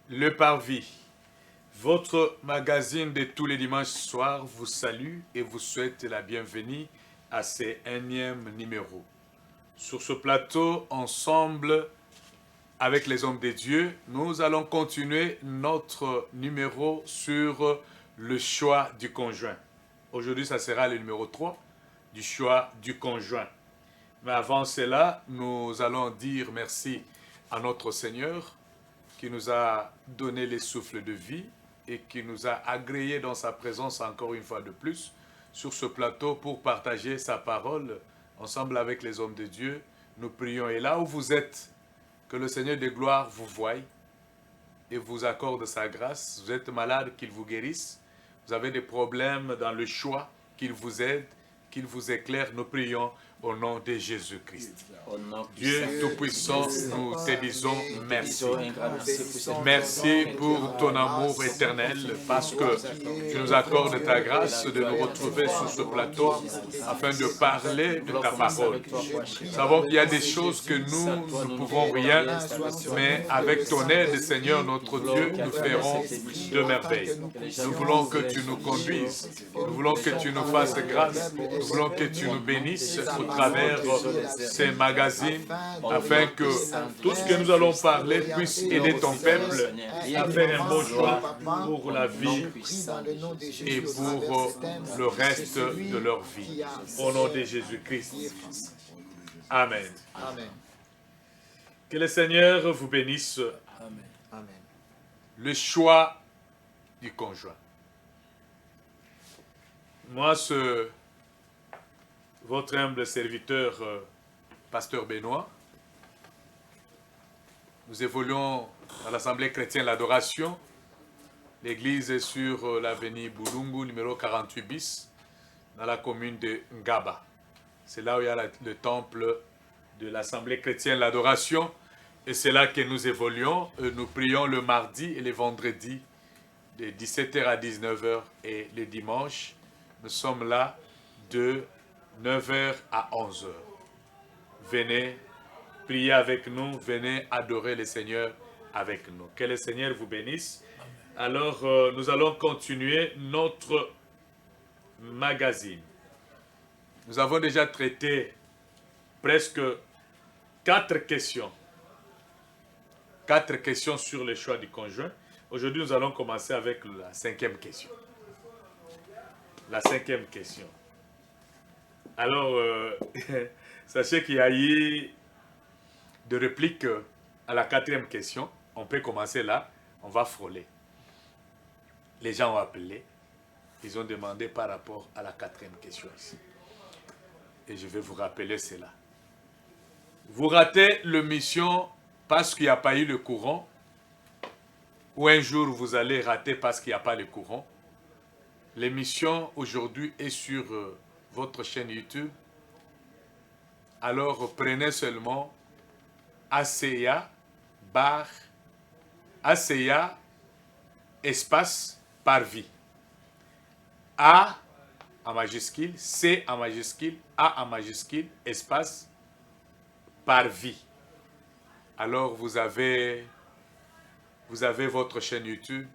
Le Parvis, votre magazine de tous les dimanches soirs, vous salue et vous souhaite la bienvenue à ce énième numéro. Sur ce plateau, ensemble avec les hommes de Dieu, nous allons continuer notre numéro sur le choix du conjoint. Aujourd'hui, ça sera le numéro 3 du choix du conjoint. Mais avant cela, nous allons dire merci à notre Seigneur qui nous a donné les souffles de vie et qui nous a agréés dans sa présence encore une fois de plus sur ce plateau pour partager sa parole ensemble avec les hommes de Dieu. Nous prions et là où vous êtes, que le Seigneur de gloire vous voie et vous accorde sa grâce. Vous êtes malade, qu'il vous guérisse. Vous avez des problèmes dans le choix, qu'il vous aide, qu'il vous éclaire. Nous prions au nom de Jésus-Christ. Dieu Tout-Puissant, nous te disons merci. Merci pour ton amour éternel, parce que tu nous accordes ta grâce de nous retrouver sur ce plateau afin de parler de ta parole. Nous savons qu'il y a des choses que nous ne pouvons rien, mais avec ton aide, Seigneur notre Dieu, nous ferons de merveilles. Nous voulons que tu nous conduises, nous voulons que tu nous fasses grâce, nous voulons que tu nous bénisses au travers ces magazines, afin que tout ce que nous allons parler puisse aider ton peuple à faire un bon choix pour la vie et pour le reste de leur vie. Au nom de Jésus-Christ. Amen. Amen. Que le Seigneur vous bénisse. Amen. Le choix du conjoint. Moi, votre humble serviteur, Pasteur Benoît, nous évoluons dans l'Assemblée chrétienne l'Adoration. L'église est sur l'avenue Boulungu, numéro 48 bis, dans la commune de Ngaba. C'est là où il y a le temple de l'Assemblée chrétienne l'Adoration. Et c'est là que nous évoluons. Nous prions le mardi et le vendredi de 17h à 19h et le dimanche. Nous sommes là de 9h à 11h. Venez prier avec nous, venez adorer le Seigneur avec nous. Que le Seigneur vous bénisse. Alors, nous allons continuer notre magazine. Nous avons déjà traité presque 4 questions. 4 questions sur le choix du conjoint. Aujourd'hui, nous allons commencer avec la 5e question. La 5e question. Alors, sachez qu'il y a eu de répliques à la 4e question. On peut commencer là, on va frôler. Les gens ont appelé, ils ont demandé par rapport à la 4e question ici. Et je vais vous rappeler cela. Vous ratez l'émission parce qu'il n'y a pas eu le courant, ou un jour vous allez rater parce qu'il n'y a pas le courant. L'émission aujourd'hui est sur votre chaîne YouTube. Alors prenez seulement ACA barre ACA espace Parvis. A en majuscule, C en majuscule, A en majuscule, espace Parvis. Alors vous avez votre chaîne YouTube.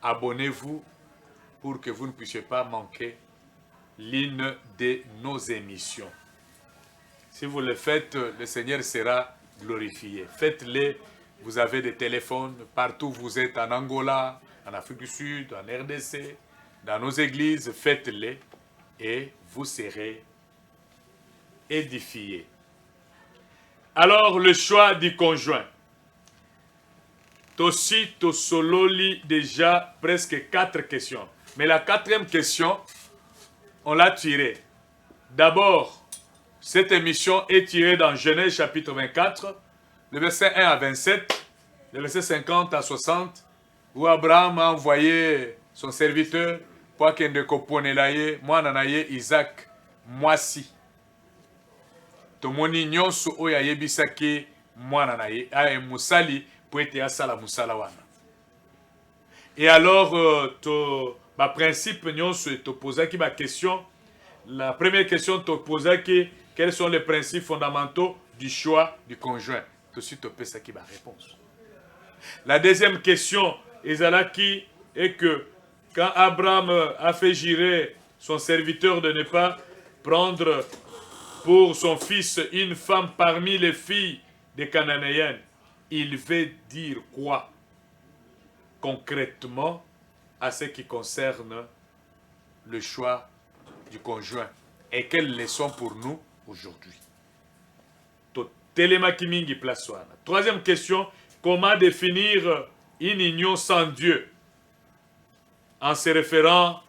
Abonnez-vous pour que vous ne puissiez pas manquer l'une de nos émissions. Si vous le faites, le Seigneur sera glorifié. Faites-le. Vous avez des téléphones partout où vous êtes, en Angola, en Afrique du Sud, en RDC, dans nos églises. Faites-le et vous serez édifiés. Alors, le choix du conjoint. Tossi, Tossololi, déjà presque 4 questions. Mais la 4e question, on l'a tirée. D'abord, cette émission est tirée dans Genèse chapitre 24, le verset 1 à 27, le verset 50 à 60, où Abraham a envoyé son serviteur pour qu'il ne comprenne moi nanaye Isaac, moisi. Tomoni nyonso oya yebisaki moi nanaye, ae musali pour être asala musala wana. Et alors, ma principe nyonso te posaki ma question. La première question te posaki quels sont les principes fondamentaux du choix du conjoint. suite tu peux ça qui va réponse. La deuxième question ezalaki est que quand Abraham a fait jurer son serviteur de ne pas prendre pour son fils une femme parmi les filles des Cananéennes, il veut dire quoi concrètement à ce qui concerne le choix du conjoint et quelles leçons pour nous aujourd'hui. Troisième question, comment définir une union sans Dieu en se référant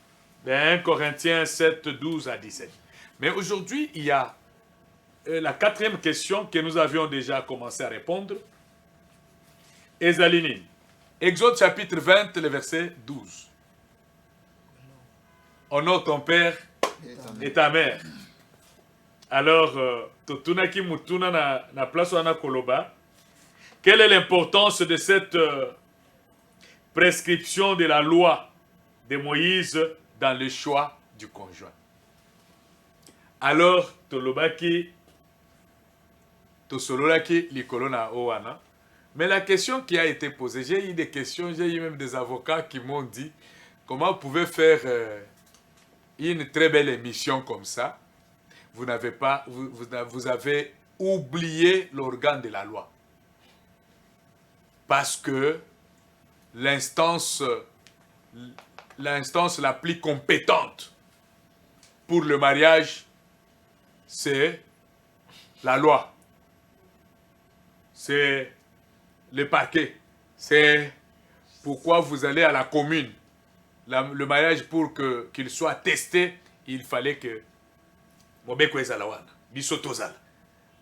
à 1 Corinthiens 7, 12 à 17. Mais aujourd'hui, il y a la quatrième question que nous avions déjà commencé à répondre. Ezalinine. Exode chapitre 20, le verset 12. Honore ton père et ta mère. Alors, totunaki mutuna na place wana koloba. Quelle est l'importance de cette prescription de la loi de Moïse dans le choix du conjoint? Alors, tolobaki, tosololaki likolo na owana. Mais la question qui a été posée, j'ai eu des questions, j'ai eu même des avocats qui m'ont dit comment vous pouvez faire une très belle émission comme ça. Vous n'avez pas, vous avez oublié l'organe de la loi. Parce que l'instance la plus compétente pour le mariage, c'est la loi. C'est le parquet. C'est pourquoi vous allez à la commune. Le mariage, pour qu'il soit testé, il fallait que...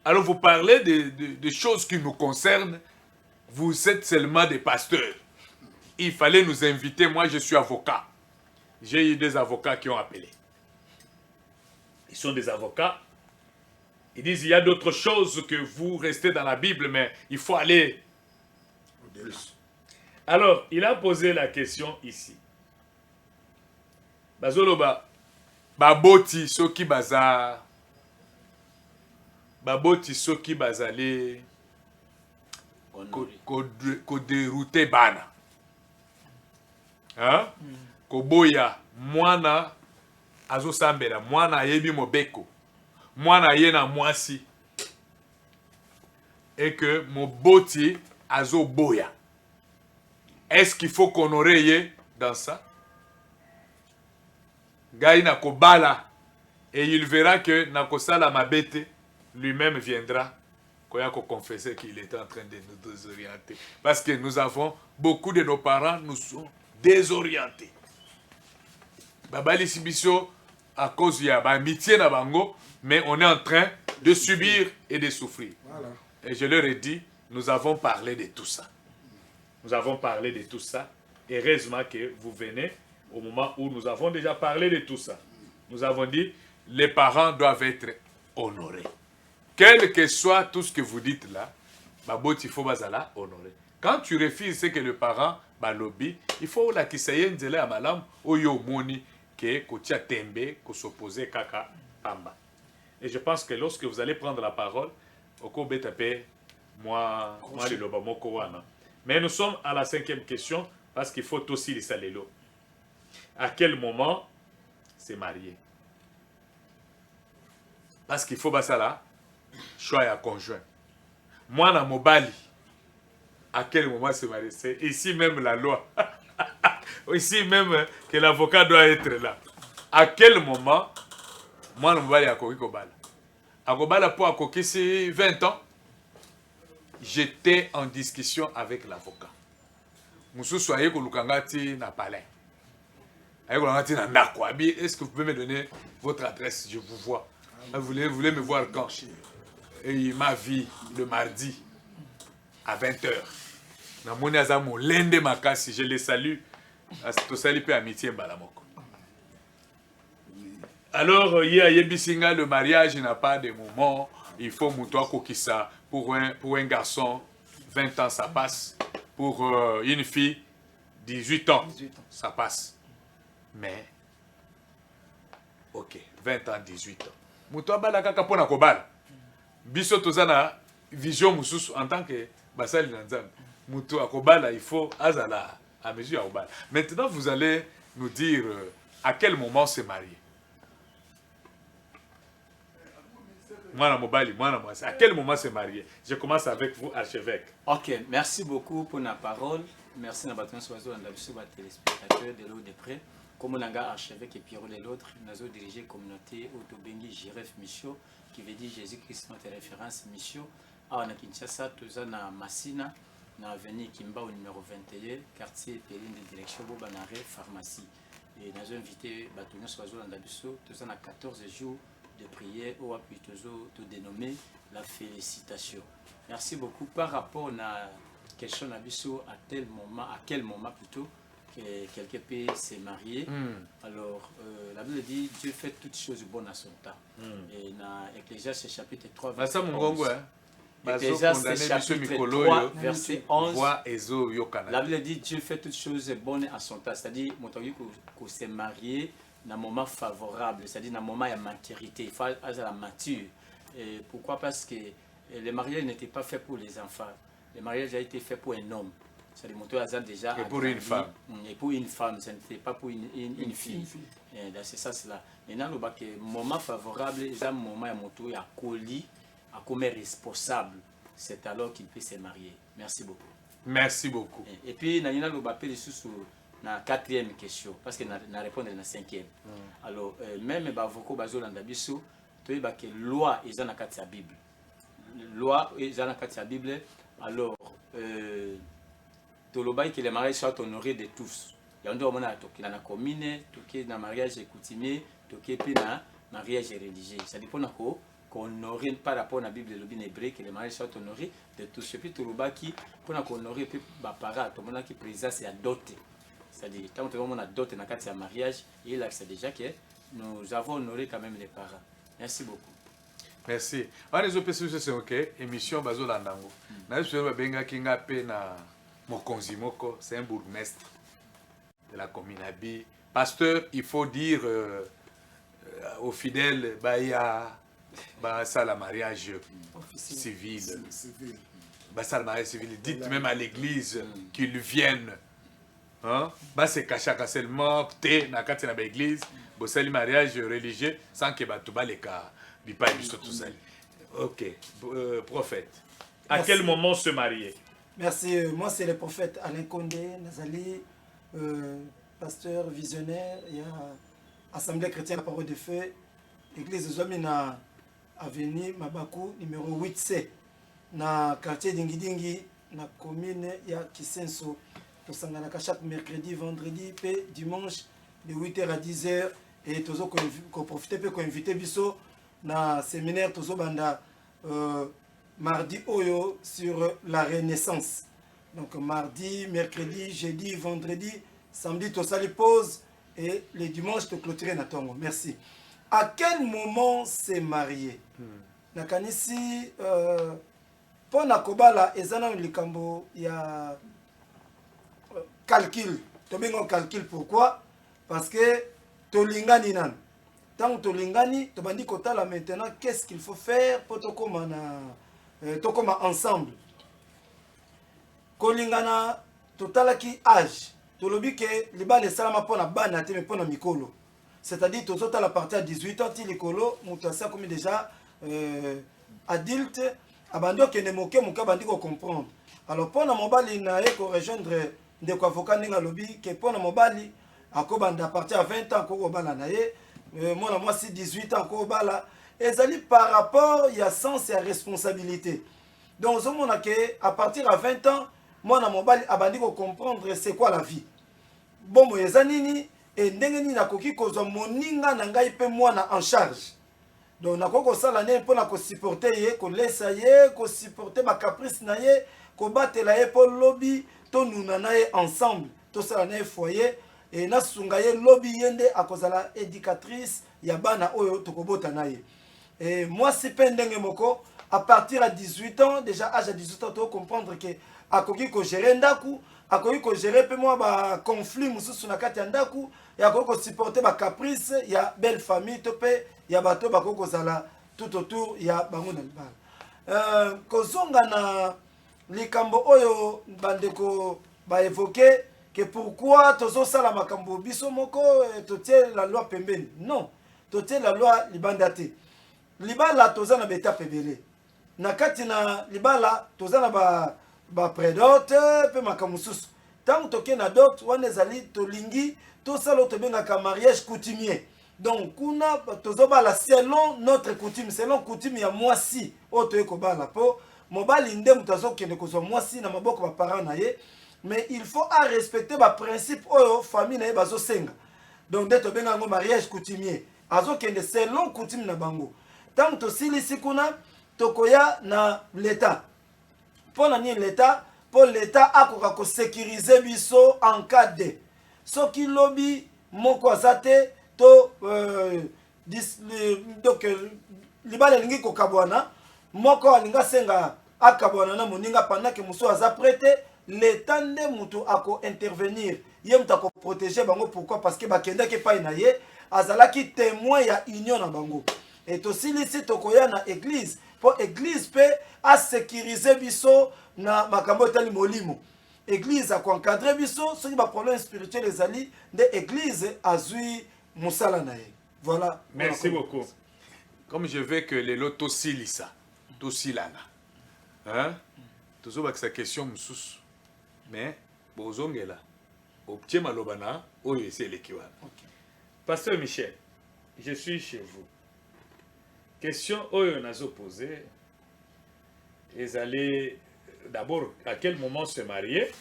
Alors vous parlez de choses qui nous concernent. Vous êtes seulement des pasteurs. Il fallait nous inviter. Moi, je suis avocat. J'ai eu des avocats qui ont appelé. Ils sont des avocats. Ils disent il y a d'autres choses que vous restez dans la Bible, mais il faut aller plus. Alors, il a posé la question ici. Bazoloba, baboti soki baza, baboti soki bazali, ko dérouter bana. Hein? Koboya, mwana azo sambela, mwana yebi mobeko, mwana yena mwasi. Et que moboti azo boya. Est-ce qu'il faut qu'on honorer dans ça? Gaï nakobala, et il verra que nakosala mabete, lui-même viendra koyako confesser qu'il était en train de nous désorienter. Parce que nous avons, beaucoup de nos parents nous sont désorientés. Babali Sibiso, à cause de l'amitié na bango, mais on est en train de subir et de souffrir. Voilà. Et je leur ai dit, nous avons parlé de tout ça. Nous avons parlé de tout ça. Heureusement que vous venez au moment où nous avons déjà parlé de tout ça. Nous avons dit, les parents doivent être honorés. Quel que soit tout ce que vous dites là, il faut honorer. Quand tu refuses ce que le parent balobi, il faut la kisaye nzele à malam oyo moni ke kotia tembe ko s'opposer kaka pamba. Et je pense que lorsque vous allez prendre la parole, oko betape moi le loba moko wana. Mais nous sommes à la cinquième question parce qu'il faut aussi les salélo. À quel moment c'est marié? Parce qu'il faut basala choix à conjoint. Moi na mobali. À quel moment c'est marié? C'est ici même la loi. Ici même que l'avocat doit être là. À quel moment moi na mobali akoki kobala? Akobala pour akoki c'est 20 ans. J'étais en discussion avec l'avocat. Moussou soyez ko lukangati na palais. Est-ce que vous pouvez me donner votre adresse? Je vous vois. Vous voulez me voir quand? Et il m'a vu le mardi à 20h. Je les salue. Alors, le mariage n'a pas de moment. Il faut moutoua kokisa. Pour un garçon, 20 ans, ça passe. Pour une fille, 18 ans, ça passe. Mais, ok, 20 ans, 18 ans. Moutoua bala kaka pona kobala. Biso tozana vision mususu en tant que basali na nzambe mutu akobala il faut azala à mesure ya kobala. Maintenant vous allez nous dire à quel moment se marier. Mwana mobali, mwana mwasi, à quel moment se marier? Je commence avec vous, archevêque. Ok, merci beaucoup pour la parole. Merci à Bâton Soiseau, à la téléspectateurs de l'eau de près. Comme on a archevêque et Pierrot et l'autre, nous avons dirigé la communauté Autobengi Jiref Micho, qui veut dire Jésus-Christ, notre référence Micho. À Kinshasa, tous na Massina, dans l'avenue Kimba au numéro 21, quartier Péline de direction Bobanare, pharmacie. Et nous avons invité Bâton Soiseau dans Dabisso, tous na 14 jours de prière, ou à plutôt tout dénommé la félicitation. Merci beaucoup. Par rapport à la question d'Abisso, à quel moment plutôt que quelqu'un peut se marier. Alors, la Bible dit Dieu fait toutes choses bonnes à son temps. Et dans Ecclésiaste chapitre 3, verset 11. Ecclésiaste chapitre 3, verset 11. La Bible dit Dieu fait toutes choses bonnes à son temps. C'est-à-dire, qu'on s'est marié dans un moment favorable, c'est-à-dire dans un moment de maturité. Il faut être mature. Et pourquoi? Parce que le mariage n'était pas fait pour les enfants. Le mariage a été fait pour un homme. C'est-à-dire déjà. Et pour une femme. Et pour une femme, ce n'était pas pour une fille. C'est ça, cela. Maintenant, le moment favorable, c'est un moment où il y a colis, à comme responsable. C'est alors qu'il peut se marier. Merci beaucoup. Merci beaucoup. Et puis, il y a la quatrième question, parce que na répondre à la cinquième. Alors, même bavoko bazolanda biso, toyeba que loi est dans la Bible. Loi est dans la Bible. Alors, toloba que les mariages soient honorés de tous. Il y a un moment qui na commune, qui na mariage coutumier, qui puis na mariage religieux. Ça dépend qu'on honorer par rapport à la Bible de l'hébreu que les mariages soient honorés de tous. Et puis toloba qui pour honorer puis bapara, tout le monde qui présente c'est à doter. C'est-à-dire, tant que on a d'autres dans le mariage, il a déjà que nous avons honoré quand même les parents. Merci beaucoup. Merci. On est au c'est OK. Émission Bazo Landango. C'est un bourgmestre de la commune Abi. Pasteur, il faut dire aux fidèles, il y a ça le mariage civil. Ça le mariage civil. Dites même à l'église qu'ils viennent. C'est kachaka seulement te na kati na l'église bosali mariage religieux sans que batuba les cas bipa biso tout ça. OK, prophète. À quel moment se marier? Merci, moi c'est le prophète Alain Condé Nazali, pasteur visionnaire, il y a Assemblée chrétienne la parole de feu, église Zomina avenue Mabaku numéro 8C na quartier Dingidingi na commune ya Kisenso. Chaque mercredi, vendredi, et dimanche, de 8h à 10h. Et tous qu'on profite pour inviter Bisso dans le séminaire Tozo Banda mardi Oyo sur la Renaissance. Donc mardi, mercredi, jeudi, vendredi, samedi, tout ça les pause et les dimanches, tu clôturer Natongo. Merci. À quel moment s'est marié? Nakanisi, pour Nakobala, Ezana Likambo, il y a calcul. Tu calcul pourquoi? Parce que tolingani nan. Tant que tolingani, tu bandi kotala maintenant qu'est-ce qu'il faut faire pour te comme ensemble. Kolingana totala ki âge. Tu lobi que les balles salama pour la bana te mais pour la mikolo. C'est-à-dire tu total à partir de 18 ans ti likolo, mutasa comme déjà adulte, abando que ne moke muka bandi ko comprendre. Alors pour la mobali na e ko rejoindre de quoi avocat ninga lobby que pour mobali akobanda à partir à 20 ans ko bala na ye moi si 18 ans ko bala ezali par rapport il y a sens et responsabilité. Donc au moment que à partir à 20 ans moi na mobali abandi ko comprendre c'est quoi la vie. Bon mo ezanini et ndenge ni nakoki kozwa moninga na ngai pe moi na en charge. Donc nakoko sala ne pour na ko supporter ye ko laisser ye ko supporter ma caprice na ye ko batela ye pour lobby to nuna na ye ensemble to sala na ye foyer et na sunga ye lobby yende akozala éducatrice ya bana oyo to kobota na ye. Et moi si pendenge moko à partir à 18 ans déjà âge à 18 ans to comprendre que akoki ko gérer ndaku akoki ko gérer pe moi ba conflit mususu na kati ya ndaku ya ko supporter ba caprice ya belle famille to pe ya bato ba ko zala tout autour ya bango na libala. kozonga na likambo oyo bandeko ba évoquer que pourquoi tozosala makambo biso moko totie la loi pembeni. Non, totie la loi libanda te. Libala toza na betape ebele. Na kati na libala toza na ba prédote pe makambo susu. Tant toke na dot wana ezali tolingi tosala tobengaka mariage coutumier. Donc kuna tozobala selon notre coutume, selon coutume ya mwasi oyo toyekobala po mobali nde moto azokende kozwa mwasi na maboko ba parents na ye. Mais il faut à respecter ba principe oyo famille na ye bazosenga. Donc nde tobenga yango mariage coutumier. Azokende selon coutume na bango. Tant tosilisi kuna tokoya na l'état. Pour na ni l'état, pour l'état akoka ko sécuriser biso en cas de soki lobby moko azate to donc libala lingi ko kabwana moko alinga senga akabwana na moninga pendant que muso aza prêté l'état nde mutu ako intervenir ye mutu ako protéger bango. Pourquoi? Parce que bakenda ke pa na ye azalaki témoin ya union na bango. Et aussi ici tokoya na église pour église pe a sécuriser biso na makambo tali molimo. Église a encadrer biso ceux qui ba problème spirituel ezali de église azui musala na ye. Voilà. Merci beaucoup. Comme je veux que les lotos silisa, to silana. Hein? Toujours avec sa question msous. Mais bozongela. Obtient malobana, oyo c'est l'équivalent. Pasteur Michel, je suis chez vous. Question oyo nazo posée. Ils allaient d'abord à quel moment se marier?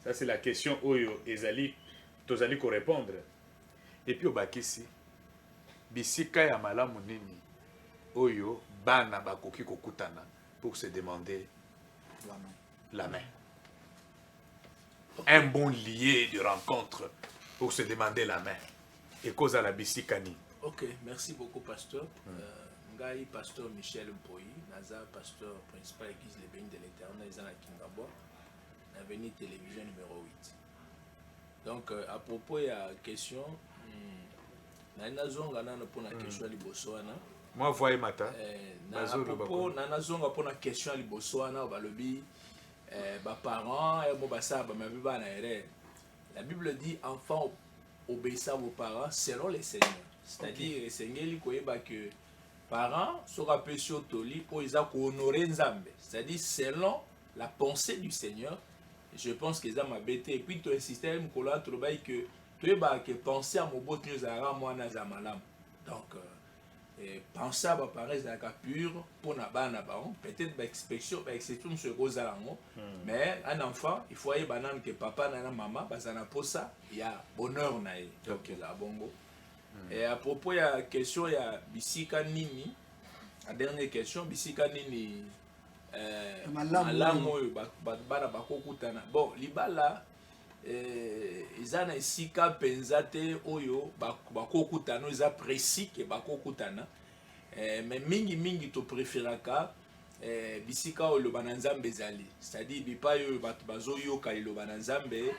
Ça c'est la question oyo ezali tozali ko répondre. Et puis au bakisi bisika ya malamu nini oyo bana bakoki kokutana pour se demander la main. Un bon lié de rencontre pour se demander la main. Et cause à la bisikani. Ok, merci beaucoup, pasteur. Ngai, pasteur Michel Mpoyi, Naza, pasteur principal église Les Bénis de l'Éternel, Zana Kingabwa, l'avenue télévision numéro 8. Donc, à propos de la question, Nana Zonga pour la question de Libosoana. Moi, voyez Mata. À propos, Nana Zonga pour la question de Libosoana, Balobi, parents, la Bible dit enfants obéissant à vos parents selon les seigneurs. C'est-à-dire, les seigneurs, que parents sont rappelés sur Toli, ils ont honoré Nzambe. C'est-à-dire, selon la pensée du Seigneur, je pense qu'ils ont m'abêté. Et puis, tu insistes, que tu as pensé à mon beau donc, penser à vos parents, ils pur pour peut-être l'expression, l'exception se rose à l'amour. Mais un enfant, il faut que papa et maman, il y a bonheur. Donc, là, bongo. Et à propos de la question, il y a Bisika Nini. La dernière question, Bisika Nini. Bon, Libala, ils ont un sika penzate oyo, bakokutana, ils ont précis que bakokutana. Mais mingi to préféraka, Bisika ou le bananzambe zali. C'est-à-dire, bipa yo bazo yo kali le bananzambe.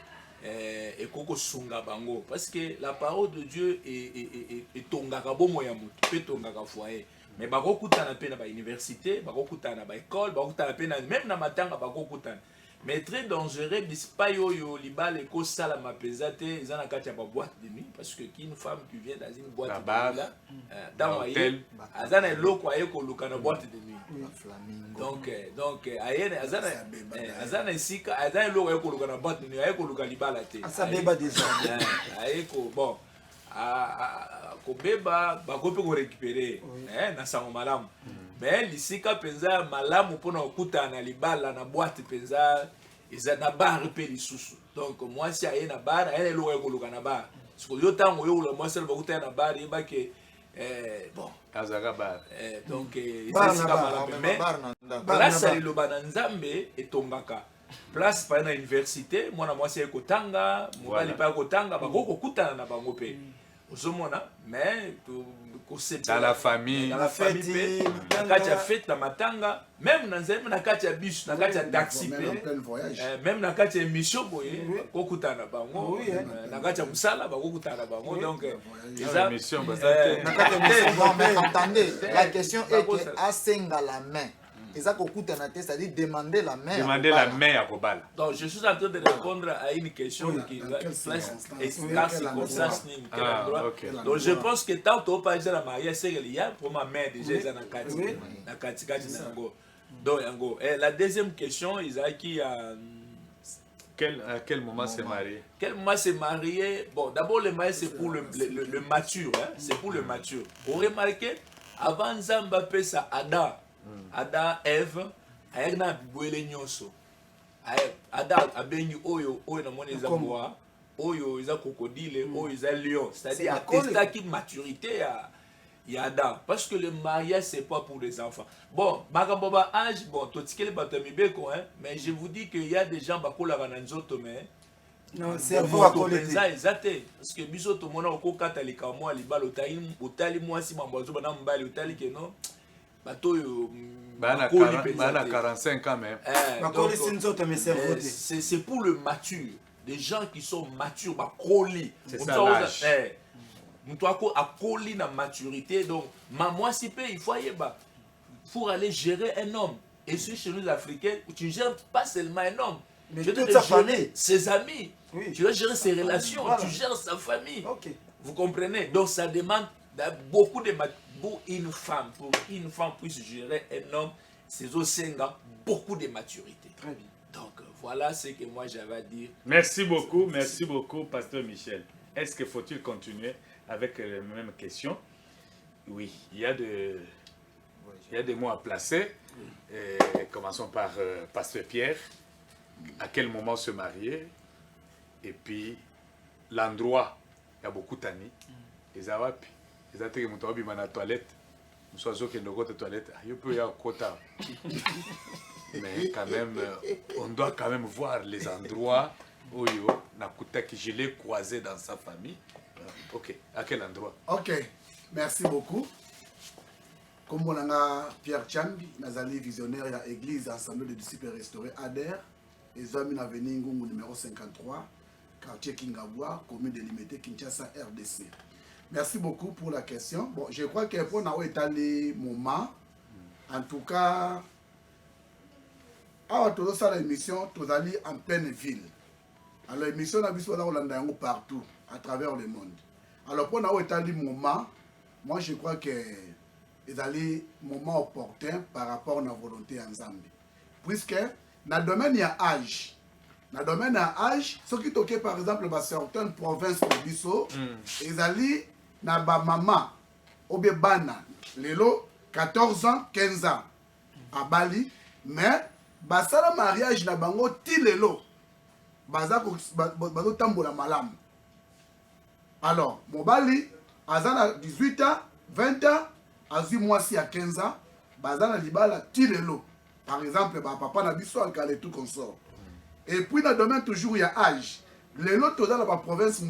Et koko sunga bango parce que la parole de Dieu est tongaka bomo ya mutu pe tongaka foyer mais bako kutana pe na ba université bako kutana ba école bako kutana pe na même na matanga bako kutana mais très dangereux bispa yo libale ko sala mapezate ezana kati ya ba boîte de nuit parce que une femme qui vient dans une boîte de nuit là dans l'hôtel azana eloko ayeko luka na boîte de nuit donc ayene azana sika azana eloko ayeko luka na boîte de nuit ayeko luka libala te asa beba déjà ayeko bon ko beba bakope ko récupérer na sango malamu mais lisika penza malamu pona okutana libala na boîte penza eza na bar pe lisusu donc moi si ayena bar ayena eloko ayeko luka na bar parce que yo tango yo la moi seul bakutana na bar yeba ke bon azaka bar donc isika malamu mais place ali lo bananzambe etongaka place pa na université mwana mwasi ekotanga mobali pa ekotanga bakoko kutana na bango pe ozomona mais dans la famille na famille na kati ya fête na matanga même na nzembe na kati ya bus na kati ya taxi même na kati ya émission boye kokutana bango na kati ya musala bakokutana bango donc les émissions na kati ya musala mais attendez la question est que asenga la main Et ça, c'est-à-dire demander la main. Demander la main à Kobala. Donc, je suis en train de répondre à une question qui dans quelle circonstance. Donc, je pense que tant que tu as la mariage, c'est qu'il y a pour ma mère déjà dans la catégorie. Donc, la deuxième question, Isaac, à quel moment s'est marié? Quel moment s'est marié? Bon, d'abord, le mariage, c'est pour le mature. Hein? C'est pour le mature. Vous remarquez, avant Zamba ça Adam, Adam, Ève, avec na bouele nyoso. Adam a béni oyo na moni zaboa, oyo isa crocodile, oyo isa lion. C'est-à-dire attestat qui maturité il y a Adam. Parce que le mariage, c'est pas pour les enfants. Bon, Magaboba âge, bon, tout ce qui est batamibeko, hein, mais je vous dis qu'il y a des gens qui la rananzoto, mais. Non, c'est vous à coller. Parce que biso to mona oko katalika moi libalo otali moi si mambazo bana mbali otali que non. Bato yo bana 45 ans même. C'est pour le mature, des gens qui sont matures, ba koli. C'est ça l'âge. Nous a collé la maturité, donc moi si il faut y aller pour aller gérer un homme. Et chez nous Africains, tu ne gères pas seulement un homme, mais tu toute dois sa gérer famille, ses amis, oui. Tu dois gérer ses relations, voilà. Tu gères sa famille. Okay. Vous comprenez? Donc ça demande beaucoup de pour une femme puisse gérer un homme, c'est aussi beaucoup de maturité. Très bien. Donc voilà ce que moi j'avais à dire. Merci beaucoup, Pasteur Michel. Est-ce qu'il faut-il continuer avec les mêmes questions? Oui, il y a des mots à placer. Commençons par Pasteur Pierre. À quel moment se marier? Et puis, l'endroit. Il y a beaucoup d'amis. Les Awapi. Les Awapi qui sont dans la toilette. Nous sommes qui sont dans la toilette. Il peut y avoir un quota. Mais quand même, on doit quand même voir les endroits où je l'ai croisé dans sa famille. Ok, à quel endroit? Ok, merci beaucoup. Comme on a Pierre Chambi, Nazali visionnaire de l'église Assemblée de disciples restaurés ADER, et Zami Naveni Ngungu numéro 53, quartier Kingabwa, commune délimitée Kinshasa RDC. Merci beaucoup pour la question. Bon, je crois que pour nous étaler moment, en tout cas, à toute ça l'émission, tous allés en pleine ville. Alors l'émission a vu partout, à travers le monde. Alors pour nous étaler moment, moi je crois que c'est un moment opportun par rapport à la volonté en Zambie. Puisque dans le domaine il y a âge. Dans le domaine il y a âge, ce qui toque par exemple dans certaines provinces de Bisso, ils allaient dans ma maman, Obebana, Lelo, 14 ans, 15 ans, à Bali, mais basala mariage na bango ti lelo, bazako tambola malam. Alors, mon Bali, à 18 ans, 20 ans, à 8 mois si à 15 ans, bazana libala ti lelo. Par exemple, papa na biso alcalé tout consort. Et puis dans le domaine toujours il y a âge. Les autres dans la province,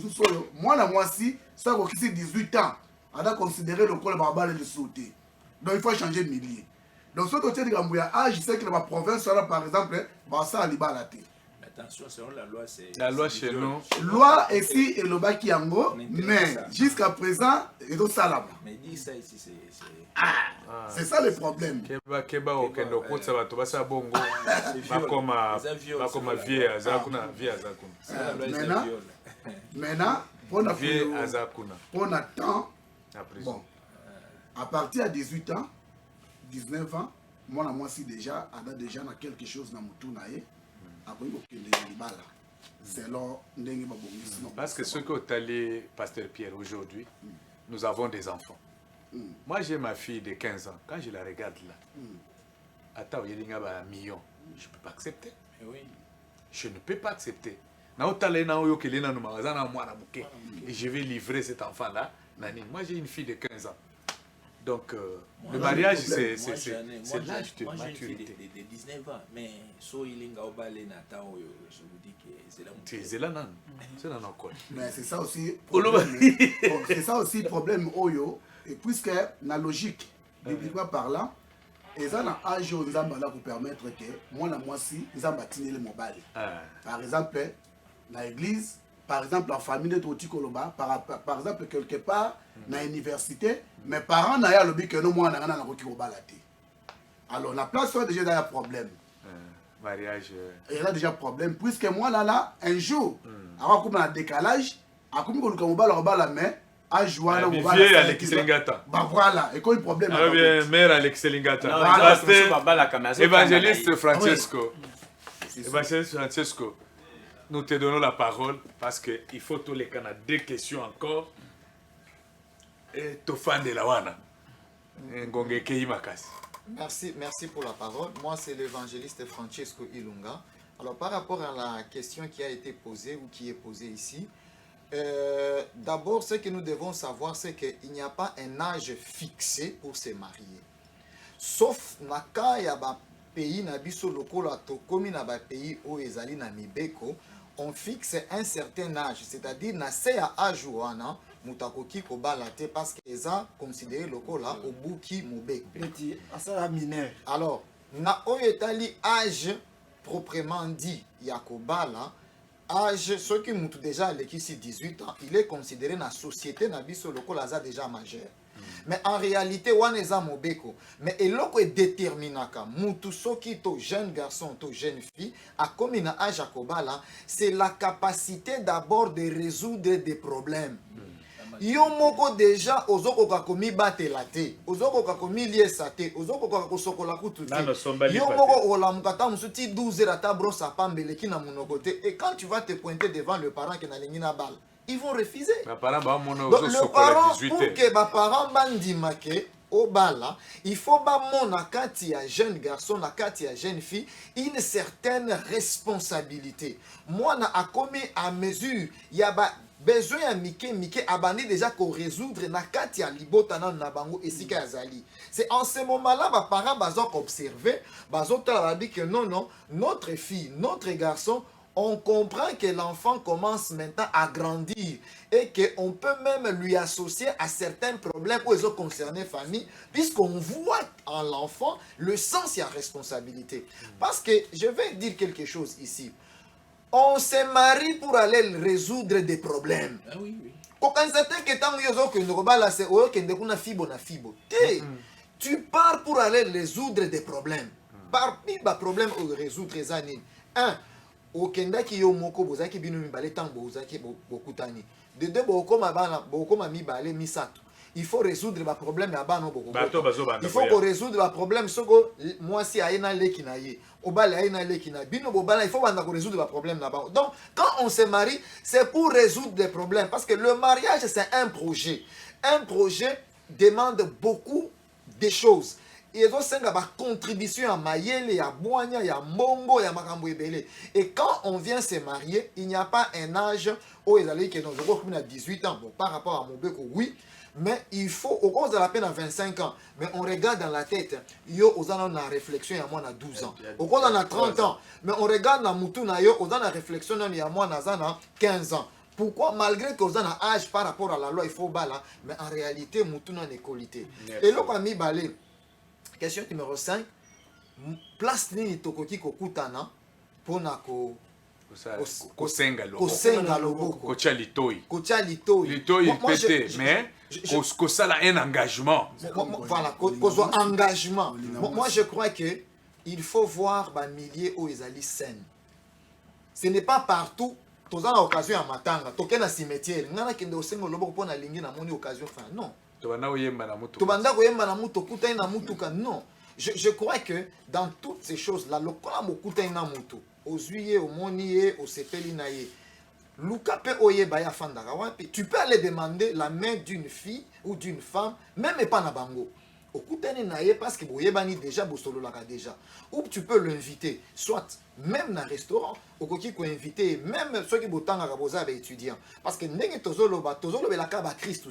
moi la moitié, ça a 18 ans, on a considéré le col barbare et le sauter. Donc il faut changer de millier. Donc ce côté de âge, je sais que la province, par exemple, ça a libéré. Attention, selon la loi, c'est. La loi chez nous. Loi ici et le bas qui en haut, mais jusqu'à présent, il y a ça là-bas. Mais dis ça ici, c'est. C'est ça le problème. Keba okendo kutsa bato basa bongo bakoma vie azakuna maintenant pour na temps bon à partir de 18 ans 19 ans moi si déjà a déjà na quelque chose na mutu na ye akoyi kokende libala selon ndenge babongisi. Parce que ce que t'allais Pasteur Pierre aujourd'hui, nous avons des enfants. Moi, j'ai ma fille de 15 ans. Quand je la regarde là, attends, il y a un million. Je ne peux pas accepter. Oui. Je ne peux pas accepter. Et je vais livrer cet enfant-là. Moi, j'ai une fille de 15 ans. Donc, le mariage, c'est l'âge de maturité. J'ai une fille de 19 ans. Mais si il y a je vous dis que c'est là. C'est là, non. C'est là, non. Mais c'est ça aussi. C'est ça aussi le problème, Oyo. Et puisque la logique, bibliquement parlant, ils ont un âge où ils ont pour permettre que moi si ils ont bâti les mobiles. Par exemple, l'église, par exemple la famille de Totikoloba, par exemple quelque part, dans l'université, mes parents n'ont pas le but que nous, moi, on a un Alors, la place soit déjà un problème. Mariage. Il y a déjà problème. Puisque moi, là, un jour, avant qu'on ait un décalage, à comme on va la main, à jouer à Vivier Alexis Lingata. Bah voilà, et quoi le problème? Alors bien, mère Alexis Lingata. Évangéliste Francesco. Évangéliste Francesco, nous te donnons la parole parce qu'il faut tous les cas, deux questions encore. Et tu fan de la wana. Merci pour la parole. Moi, c'est l'évangéliste Francesco Ilunga. Alors, par rapport à la question qui a été posée ou qui est posée ici, d'abord, ce que nous devons savoir, c'est qu'il n'y a pas un âge fixé pour se marier. Sauf dans il y a un pays, comme il y a un pays où ezali na mibeko, on fixe un certain âge, c'est-à-dire na se ya âge wana mutakoki kobala te parce que eza considéré lokola obuki mobeko. Petit, ça mineur. Alors, na oyo etali âge proprement dit ya kobala, âge ce qui mutu déjà aleki 18 ans, il est considéré na société na biso lokola za déjà majeur. Mais en réalité, wana eza mobeko. Mais eloko est déterminaka. Mutu soki to jeune garçon, to jeune fille, a comme na âge à kobala, c'est la capacité d'abord de résoudre des problèmes. Yo moko déjà ozokoka komi batela te, ozokoka komi liesa te, ozokoka kosokola kutu te. Yo moko olamuka ta musuti 12 heures ta brosse à pambeleki na monoko te. Et quand tu vas te pointer devant le parent qui na lingi na balle, ils vont refuser. Donc, le parent, pour que les parents bandimake au bala, il faut que kati ya jeune garçon, na kati ya jeune fille, une certaine responsabilité. Moi, na a commis à mesure, il y a besoin ya mike abandi déjà qu'on résoudre na kati ya libota na bango esika ya zali. C'est en ce moment-là les parents bazok observer, bazok tala dit que non, notre fille, notre garçon, on comprend que l'enfant commence maintenant à grandir et qu'on peut même lui associer à certains problèmes où ils ont concerné famille, puisqu'on voit en l'enfant le sens et la responsabilité. Parce que je vais dire quelque chose ici. On se marie pour aller résoudre des problèmes. Ah oui, oui. Tu pars pour aller résoudre des problèmes. Parmi les problèmes à résoudre, un, okendaki yo moko bozaki bino mibale tango bozaki bokutani de deux bokoma bana bokoma mibale misato, il faut résoudre les problèmes ya bana boko, il faut ko résoudre les problèmes soko moi si aina leki na ye obale aina leki na bino bobala, il faut banda ko résoudre les problèmes là-bas. Donc quand on se marie, c'est pour résoudre des problèmes parce que le mariage c'est un projet demande beaucoup de choses. Et donc, contribution à Mayele, à Boigna, à Mbongo, à Makambo Ebele. Et quand on vient se marier, il n'y a pas un âge où ils allaient que nous avons à 18 ans. Bon, par rapport à Mobeko, oui. Mais il faut, au cours de la peine à 25 ans, mais on regarde dans la tête, yo, aux ans la réflexion, il y a moins à 12 ans. Au cours de 30 ans, mais on regarde dans Moutouna, yo, aux ans la réflexion, il y a moins à 15 ans. Pourquoi, malgré qu'on a un âge par rapport à la loi, il faut bala, mais en réalité, Moutouna n'est qualité. Et là, quand on balé. Question numéro 5. Place nini tokoki kokutana pona kosenga loboko. Kocha litoi. Litoi pété, mais kosala un engagement. Voilà, kozwa engagement. Moi je crois que il faut voir ba milliers où ils allaient scène. Ce n'est pas partout. Toza na occasion ya matanga, tokena cimetière. Ngana kende osengo loboko pona lingi na moni occasion fin. Non. Non. Je crois que dans toutes ces choses-là, le tu peux aller demander la main d'une fille ou d'une femme, même pas na bango. Parce que déjà déjà. Ou tu peux l'inviter, soit même dans un restaurant, ou tu peux inviter même ceux qui sont étudiants. Parce que la Christ,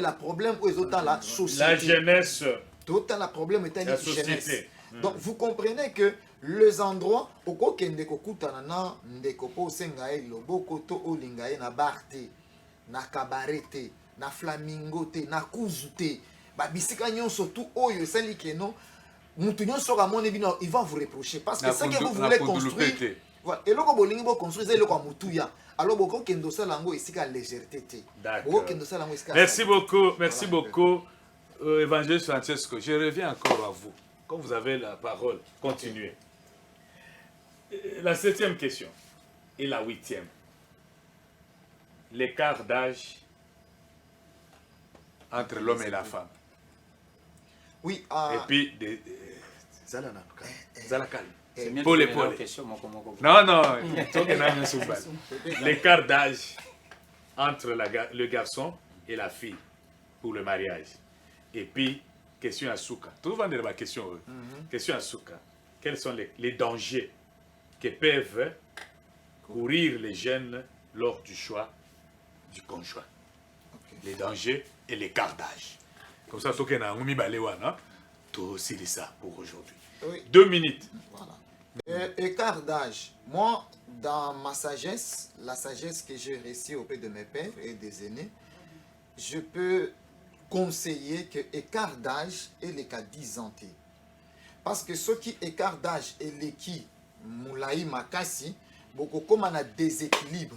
la problème où ils ont la société. La jeunesse. Tout le problème est la jeunesse. Donc vous comprenez que les endroits où kende kokutana na ndeko po sengae loboko to olingae na barte, na kabarete, na flamingo te, na kuzute. Bisika nyonso tout oyo sali que non mutu nyonso ka moni bino il va vous reprocher parce que ce que vous voulez construire voilà et loko bolingi bo construire le ko mutu ya alors boko kendo sala ngo isika légèreté te boko kendo sala ngo isika. Merci beaucoup Évangéliste Francesco. Je reviens encore à vous. Quand vous avez la parole, continuez. La 7e question et la 8e. L'écart d'âge entre l'homme et la femme. Oui, Et puis, C'est bien Paul de et poser la Paul. question, moko. Non, non, l'écart d'âge entre le garçon et la fille pour le mariage. Et puis, question à Souka. Tout le monde a des questions. Question à Souka. Quels sont les dangers que peuvent courir les jeunes lors du choix du conjoint? Les dangers et l'écart d'âge. Comme ça, tout le monde c'est ça pour aujourd'hui. Oui. 2 minutes. Voilà. Écart d'âge. Moi, dans ma sagesse, la sagesse que j'ai reçue auprès de mes pères et des aînés, je peux conseiller que écart d'âge est les cas 10 ans. Parce que ceux qui écart d'âge et les qui moulaï makasi, beaucoup comme un déséquilibre.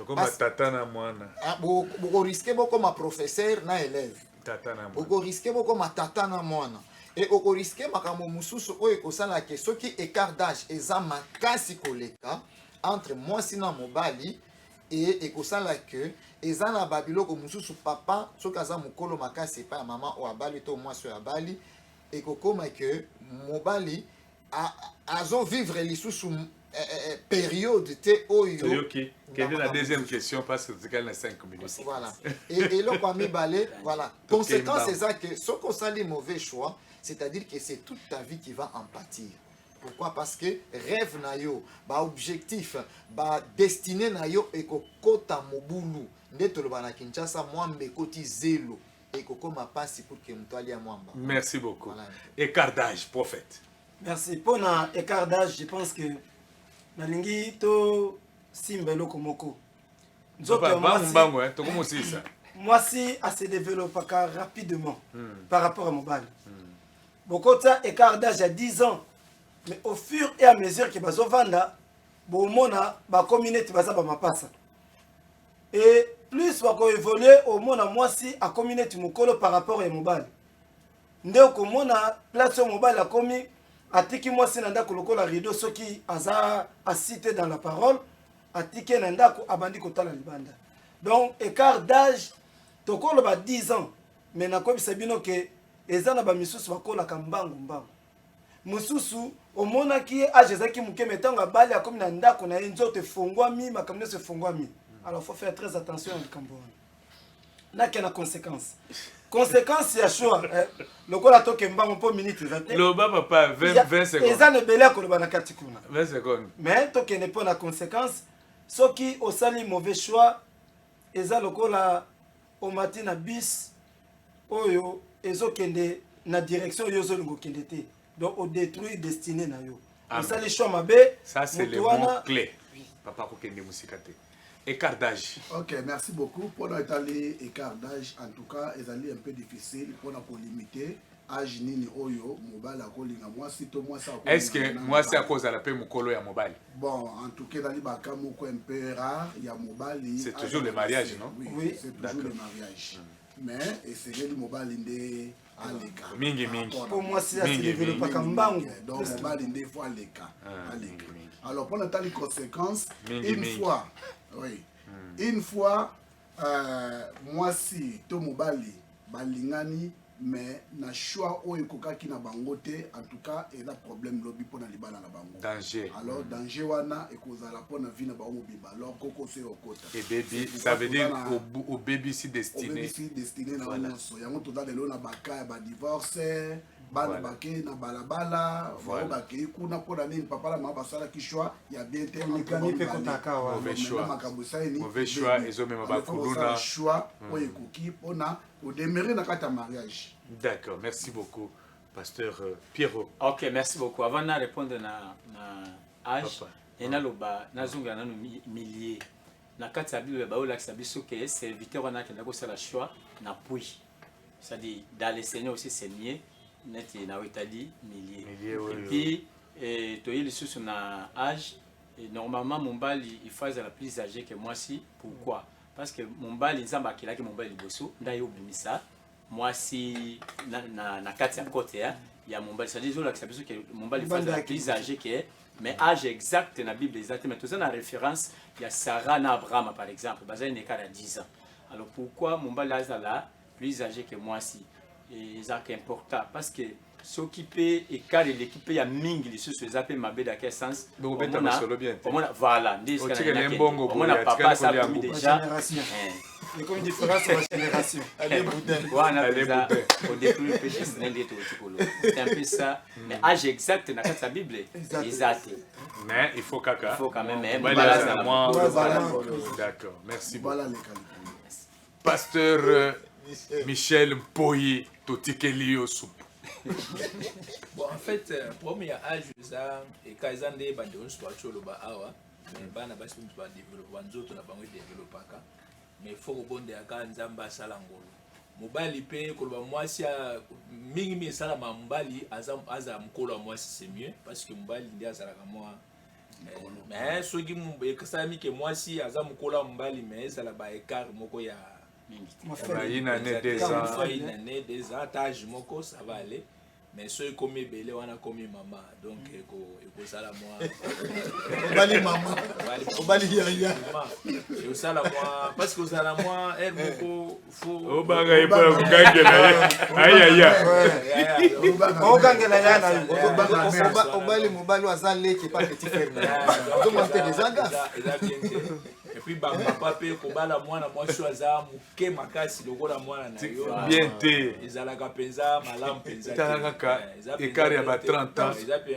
Comme tata na mwana. Beaucoup risquer beaucoup comme un professeur na élève. Tata na mwana. Beaucoup risquer beaucoup comme un tata na mwana. Et beaucoup risquer makamo mususu oyo kosala ke ceux qui écart d'âge eza makasi koleka entre moi sina mobali et ekosala que eza na babiloko mususu papa soki aza mokolo makasi epai ya mama oyo abali to mwasi oyo abali ekokoma ke mobali azovivre lisusu période te oyo. Quelle est la deuxième question parce que c'est quand 5 minutes. Voilà. Et eloko ya mibale, voilà. Conséquence c'est ça que soki osali mauvais choix, c'est-à-dire que c'est toute ta vie qui va en pâtir. Pourquoi? Parce que rêve na yo, ba objectif, ba destiné na yo ekokota mobulu. Nde toloba na Kinshasa mwambe koti zelo ekokoma pasi pour que mutu alia mwamba. Merci beaucoup. Voilà. Écart d'âge, prophète. Merci. Pour l'écart d'âge, je pense que nalingi to simbelo komoko. Moi si à se développer rapidement par rapport à mon bal. Beaucoup de écart d'âge à 10 ans. Mais au fur et à mesure que bazo vanda, bomona ba communauté baza ba mapasa. Et plus bako évoluer au mona moi si à communauté mukolo par rapport à mobile. Ndé ko mona place mobile a commis atiki moi si nanda ko la rideau soki aza a cité dans la parole atiki nanda ko abandi ko tala libanda. Donc écart d'âge tokolo ba 10 ans mais na ko bisabino que ezana ba misusu bakola kambangu mbangu. Mususu omona ki age ezaki muke metanga bali a comme na ndako na nzoto fongwami makamne se fongwami. Alors faut faire très attention au Cameroun. N'a qu'une conséquence. Conséquence ya choix. Lokola toke mbango po minute 20. Le papa 20 secondes. Ezana belé ko ba na katikuna. 20 secondes. Mais toke ne pas na conséquence. Soki osali mauvais choix eza lokola o matina bis oyo ezokende na direction yo zolingo kende te. Donc on détruit destinée na yo. Osali choix mabe. Ça c'est le mot clé. Papa ko kende musikate. Écart d'âge. Ok, merci beaucoup. Pour notre écart d'âge, en tout cas, ils allaient un peu difficile pour nous limiter. Âge nini oyo, mobile à kolinga. Moi, si tout moi ça. Est-ce que moi c'est à cause de la paix mukolo ya mobile? Bon, en tout cas, dans les baka moko un peu rare, il y a mobile. C'est toujours le mariage, non? Oui, c'est toujours le mariage. Mais essayez le mobile indé à l'écart. Mingi mingi. Pour moi c'est assez développé pas kambangu. Donc mobile indé fois à l'écart. Alors pour notre les conséquences, une fois. Oui. Une fois, moi si to mobali balingani mais na choix o ekokaki na bangote en tout cas et la problème lobby pour na libala na bango. Danger. Alors danger wana ekozala pour na vie na bango biba. Alors koko se okota. Et baby, ça veut dire au baby si destiné. Au baby si destiné na nyonso. Yango to dalo na baka ba divorce. Bana bake na balabala voilà. Bake kuna pour nini papa la mama sala ki choix ya bien te mauvais choix ils ont même ba kuluna choix pour ekoki pona au démarrer na kata mariage. D'accord, merci beaucoup pasteur Pierrot. OK, merci beaucoup. Avant de répondre na âge et na loba na zunga na milliers na kata bible ba ola kisabiso que serviteur on a qui na ko sala choix na puis. C'est-à-dire dans les seigneurs aussi c'est mieux. Net na Italie milliers et puis toi il sous na âge et normalement mon bal il fait la plus âgé que moi si pourquoi parce que mon bal il zamba kila que mon bal liboso ndayo bimisa moi si na kati ya côté il y a Mombali. C'est-à-dire que Mombali est plus âgé que mais âge exact dans la Bible exact. Mais tout ça, en référence, il y a Sarah et Abraham, par exemple. Il y a un écart à 10 ans. Alors pourquoi Mombali est là, plus âgé que moi aussi? Et c'est important parce que s'occuper et car l'équipe il y a mingi les choses appelé ma bête dans quel sens voilà on a papa ça comme déjà et comme différence de génération allez au début c'est un peu ça mais âge exact dans la Bible exact mais il faut caca il faut quand même d'accord merci beaucoup pasteur Michel Mpoyi Totikelio Soup. Bon, en fait, premier âge, ça, et quand ils ont des bandons, soit sur le bas, mais bana basi tu vas développer, wanzoto na bango développer ka, mais faut rebondir à quand nzamba salangolo. Mobali pe koloba mwasi a mingi sala mambali azam mkolo mwasi c'est mieux parce que mobali ndia sala moi. Mais ceux qui m'ont ça mi que mwasi azam mkolo mobali mais ça la ba écart moko ya une année des ans âge moko ça va aller mais ceux comme belé on a comme maman donc eko sala moi obali maman obali yaya et sala moi parce que sala moi elle moko faut obanga ipa kugangela ayaya ogangela yana obali mobali wazale qui pas petit frère donc on te des angas et puis papa pe kobala mwana mwasi aza muke makasi lokola mwana na yo bien te ezalaka penza malamu penza écart ya ba 30 ans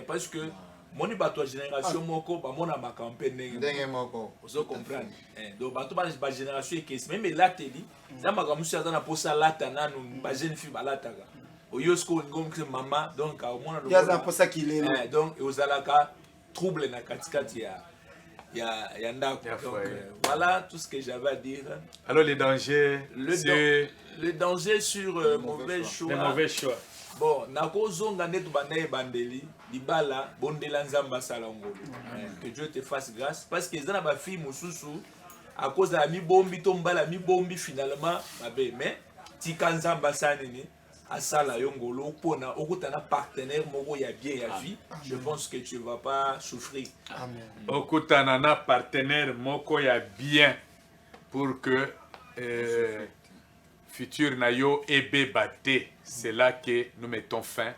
parce que moni bato génération moko bamona makampe ndenge moko ozo comprendre donc bato ba génération ekesi même elateli za makambo si aza na posa lata nanu ba jeune fille balataka oyosko ngomke mama donc omona lo yaza posa kilelo donc ozalaka trouble na katikati ya ndako. Donc voilà tout ce que j'avais à dire. Alors les dangers le danger sur mauvais choix. Les mauvais choix. Bon, nakozonga netu banaye bandeli libala bondela nzamba salangolo. Que Dieu te fasse grâce parce que zana ba fille mususu à cause de la mi bombi tombala mi bombi finalement babe mais tika nzamba sanene asala yongolo pona okutana partenaire moko ya bien ya vie. Je pense que tu vas pas souffrir. Amen. Okutana na partenaire moko ya bien pour que futur nayo ebe bate. C'est là que nous mettons fin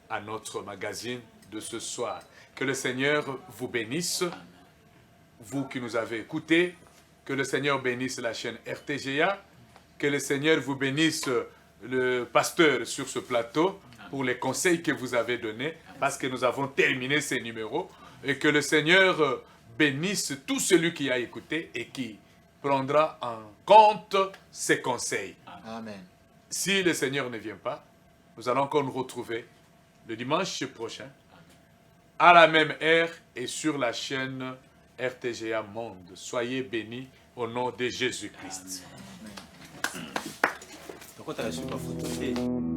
à notre magazine de ce soir. Que le Seigneur vous bénisse, vous qui nous avez écoutés. Que le Seigneur bénisse la chaîne RTGA. Que le Seigneur vous bénisse le pasteur sur ce plateau pour les conseils que vous avez donnés parce que nous avons terminé ces numéros et que le Seigneur bénisse tout celui qui a écouté et qui prendra en compte ces conseils. Amen. Si le Seigneur ne vient pas, nous allons encore nous retrouver le dimanche prochain à la même heure et sur la chaîne RTGA Monde. Soyez bénis au nom de Jésus-Christ. Quand tu as la photo,